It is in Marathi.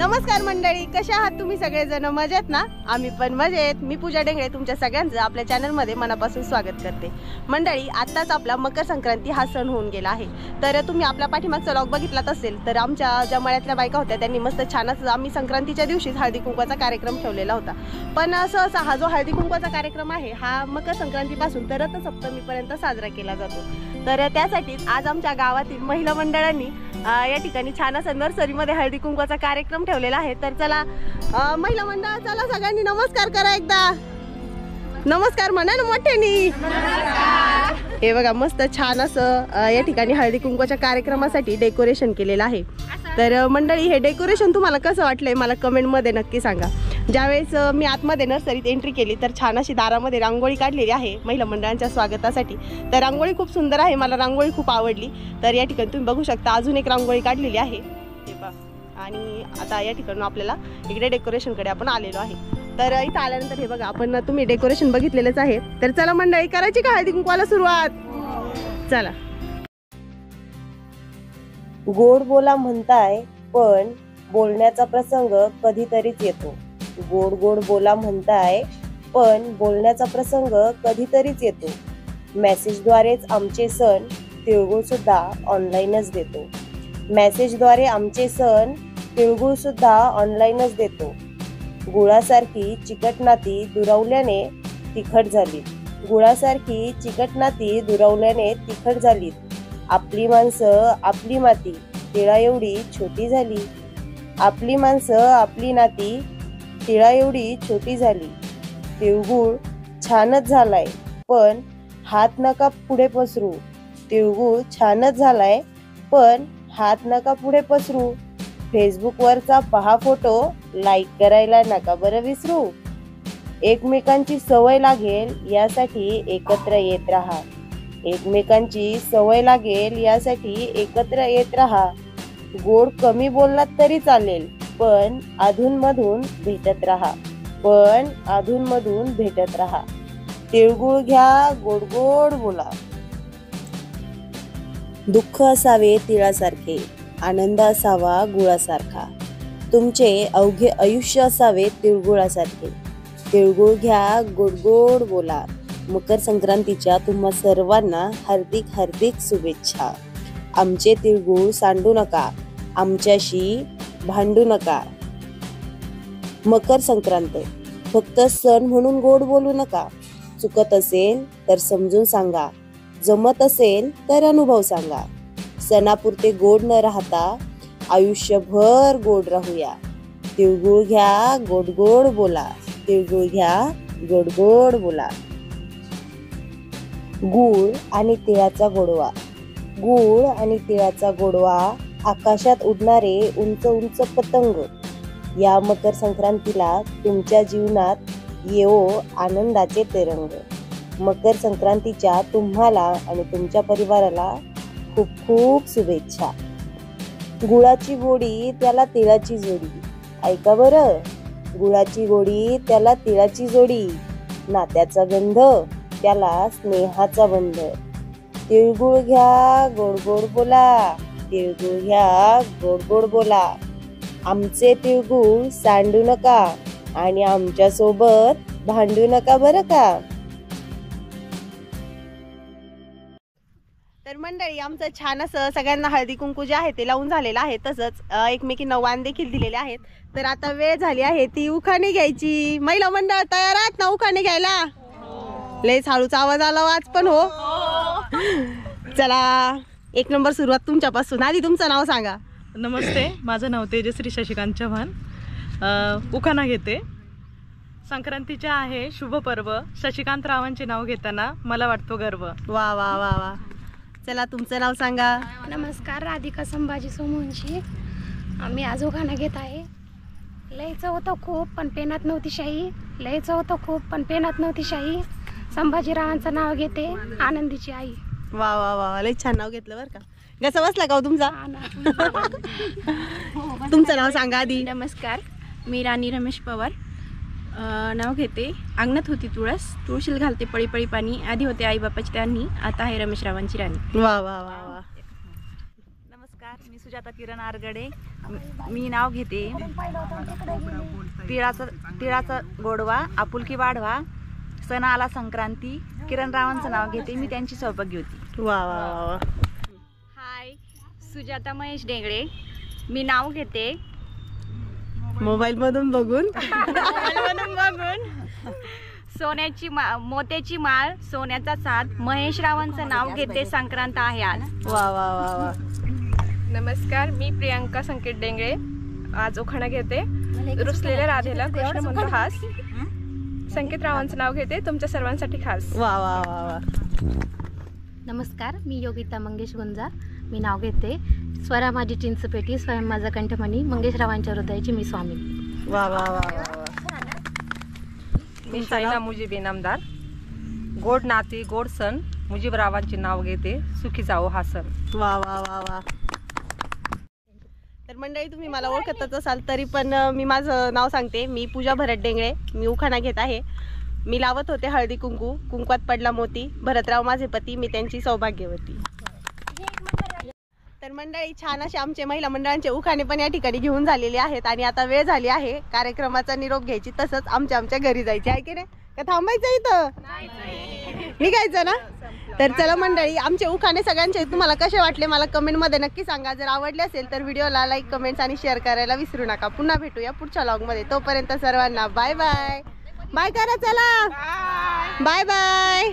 नमस्कार मंडळी, कशा आहात तुम्ही सगळेजण? मजेत ना? आम्ही पण मजेत. मी पूजा डेंगळे तुमच्या सगळ्यांचं आपल्या चॅनलमध्ये मनापासून स्वागत करते. मंडळी, आत्ताच आपला मकर संक्रांती हा सण होऊन गेला आहे. तर तुम्ही आपल्या पाठीमागचा व्लॉग बघितलाच असेल. तर आमच्या ज्या मळ्यातल्या बायका होत्या त्यांनी मस्त छानच आम्ही संक्रांतीच्या दिवशीच हळदी कुंकवाचा कार्यक्रम ठेवलेला होता. पण सहसा हा जो हळदी कुंकवाचा कार्यक्रम आहे हा मकर संक्रांतीपासून तर रथसप्तमीपर्यंत साजरा केला जातो. तर त्यासाठीच आज आमच्या गावातील महिला मंडळांनी या ठिकाणी छान असं नर्सरीमध्ये हळदी कुंकवाचा कार्यक्रम ठेवलेला आहे. तर चला महिला मंडळ, चला सगळ्यांनी नमस्कार करा. एकदा नमस्कार म्हणा ना मोठ्यानी. हे बघा मस्त छान असं या ठिकाणी हळदी कुंकवाच्या कार्यक्रमासाठी डेकोरेशन केलेलं आहे. तर मंडळी, हे डेकोरेशन तुम्हाला कसं वाटलंय मला कमेंटमध्ये नक्की सांगा. ज्यावेळेस मी आतमध्ये नर्सरीत एंट्री केली तर छान अशी दारामध्ये रांगोळी काढलेली आहे महिला मंडळांच्या स्वागतासाठी. तर रांगोळी खूप सुंदर आहे, मला रांगोळी खूप आवडली. तर या ठिकाणी तुम्ही बघू शकता अजून एक रांगोळी काढलेली आहे हे पहा. आणि आता या ठिकाणी आपल्याला इकडे डेकोरेशनकडे आपण आलेलो आहे. तर इथं आल्यानंतर हे बघा आपण तुम्ही डेकोरेशन बघितलेलंच आहे. तर चला मंडळी, करायची का हळदी कुंकवाला सुरुवात? चला. गोड बोला म्हणताय पण बोलण्याचा प्रसंग कधीतरीच येतो. गोड गोड बोला म्हणताय पण बोलण्याचा प्रसंग कधीतरीच येतो. मेसेजद्वारेच आमचे सण तिळगुळ सुद्धा ऑनलाईनच देतो. मेसेजद्वारे आमचे सण तिळगुळ सुद्धा ऑनलाईनच देतो. गुळासारखी चिकट नाती दुरावल्याने तिखट झाली. गुळासारखी चिकट नाती दुरावल्याने तिखट झाली. आपली माणसं आपली माती तिळा एवढी छोटी झाली. आपली माणसं आपली नाती तिळा एवढी छोटी झाली. तिळगुळ छानच झालाय पण हात नका पुढे पसरू. तिळगुळ छानच झालाय पण हात नका पुढे पसरू. फेसबुकवरचा पहा फोटो लाईक करायला नका बरं विसरू. एकमेकांची सवय लागेल यासाठी एकत्र येत राहा. एकमेकांची सवय लागेल यासाठी एकत्र येत राहा. गोड कमी बोललात तरी चालेल पण अधूनमधून भेटत राहा. पण अधूनमधून भेटत राहा. तिळगुळ घ्या, गोड गोड बोला. दुःख असावे तिळासारखे, आनंद असावा गुळासारखा. तुमचे अवघे आयुष्य असावे तिळगुळासारखे. तिळगुळ घ्या, गोड गोड बोला. मकर संक्रांतीच्या तुम्हा सर्वांना हार्दिक हार्दिक शुभेच्छा. आमचे तिळगुळ सांडू नका, आमच्याशी भांडू नका. मकर संक्रांत फक्त सण म्हणून गोड बोलू नका. चुकत असेल तर समजून सांगा. जमत असेल तर अनुभव सांगा. सणापुरते गोड न राहता आयुष्यभर गोड राहूया. तिळगुळ घ्या, गोड गोड बोला. तिळगुळ घ्या, गोड गोड बोला. गूळ आणि तिळाचा गोडवा. गूळ आणि तिळाचा गोडवा, आकाशात उडणारे उंच उंच पतंग. या मकर संक्रांतीला तुमच्या जीवनात येवो आनंदाचे तिरंग. मकर संक्रांतीच्या तुम्हाला आणि तुमच्या परिवाराला खूप खूप शुभेच्छा. गुळाची गोडी त्याला तिळाची जोडी. ऐका बरं, गुळाची गोडी त्याला तिळाची जोडी. नात्याचा गंध त्याला स्नेहाचा बंध. तिळगुळ घ्या, गोड गोड बोला. तिळगुळ घ्या, गोड गोड बोला. आमचे तिळगुळ सांडू नका आणि आमच्या सोबत भांडू नका बरं का. तर मंडळी, आमचं छान असं सगळ्यांना हळदी कुंकू जे आहे ते लावून झालेलं आहे. तसंच एकमेकींना वाण देखील दिलेले आहेत. तर आता वेळ झाली आहे ती उखाणे घ्यायची. महिला मंडळ तयार आहात ना उखाणे घ्यायला? लयच हळूचा आवाज आला आज पण. हो चला, एक नंबर सुरुवात तुमच्यापासून. आधी तुमचं नाव सांगा. नमस्ते, माझं नाव तेजश्री शशिकांत चव्हाण. उखाणा घेते. संक्रांतीचे आहे शुभ पर्व. शशिकांत रावांचे नाव घेताना मला वाटतो गर्व. वा वा वा वा. चला, तुमचं नाव सांगा. नमस्कार, राधिका संभाजी सोमवंशी. आम्ही आज उखाणा घेत आहे. लयचं होतं खूप पण पेनात नव्हती शाही. लयचं होतं खूप पण पेनात नव्हती शाही. संभाजीरावांचं नाव घेते, आनंदीची आई. वा वा वा, लय छान नाव घेतलं बरं का. कसा बसला का तुमचा? तुमचं नाव सांगा आधी. नमस्कार, मी राणी रमेश पवार. नाव घेते. अंगणात होती तुळस, तुळशील घालते पळी पळी पाणी. आधी होते आई बापाची त्यांनी, आता आहे रमेश रावांची राणी. वा वा वा वा. नमस्कार, मी सुजाता किरण आरगडे. मी नाव घेते तिळाचा गोडवा आपुलकी वाढवा. सण आला संक्रांती. किरण रावांचं नाव घेते. मी त्यांची सौभाग्य होती. वा वा वा वा. हाय, सुजाता महेश डेंगळे. मी नाव घेते मोबाईल मधून बघून सोन्याची मोत्याची माळ सोन्याचा साथ. महेश रावांचं नाव घेते. संक्रांत आहे आज. वा वा वा वा. नमस्कार, मी प्रियांका संकेत डेंगळे. आज उखाणा घेते. रुसलेल्या राधेला कृष्ण म्हणतो हास. संकेत रावांचं नाव घेते. तुमच्या सर्वांसाठी खास. वा वा वा वा. नमस्कार, मी योगिता मंगेश गुंजार. मी नाव घेते स्वरा माझी चिंचपेटी स्वयं माझा कंठमणी. मंगेशरावांच्या हृदयाची मी स्वामी. वा वा वा वा. मी साईना मुजीब इनामदार. गोड नाती गोड सण. मुजीबरावांचे नाव घेते. सुखी जाओ हा सण. वा वा वा वा. तर मंडळी, तुम्ही मला ओळखतच असाल तरी पण मी माझं नाव सांगते. मी पूजा भरत डेंगळे. मी उखाणा घेत आहे. मी लावत होते हळदी कुंकू. कुंकवात पडला मोती. भरतराव माझे पती. मी त्यांची सौभाग्यवती. तर मंडळी, छान असे आमचे महिला मंडळांचे उखाणे पण या ठिकाणी घेऊन झालेले आहेत. आणि आता वेळ झाली आहे कार्यक्रमाचा निरोप घ्यायची, तसंच आमच्या घरी जायचे आहे की नाही. का थांबायचं इथं निघायचं ना. तर चला मंडळी, आमचे उखाणे सगळ्यांचे तुम्हाला कसे वाटले मला कमेंटमध्ये नक्की सांगा. जर आवडले असेल तर व्हिडिओला लाईक, कमेंट्स आणि शेअर करायला विसरू नका. पुन्हा भेटूया पुढच्या व्लॉगमध्ये. तोपर्यंत सर्वांना बाय बाय. बाय करा. चला बाय बाय.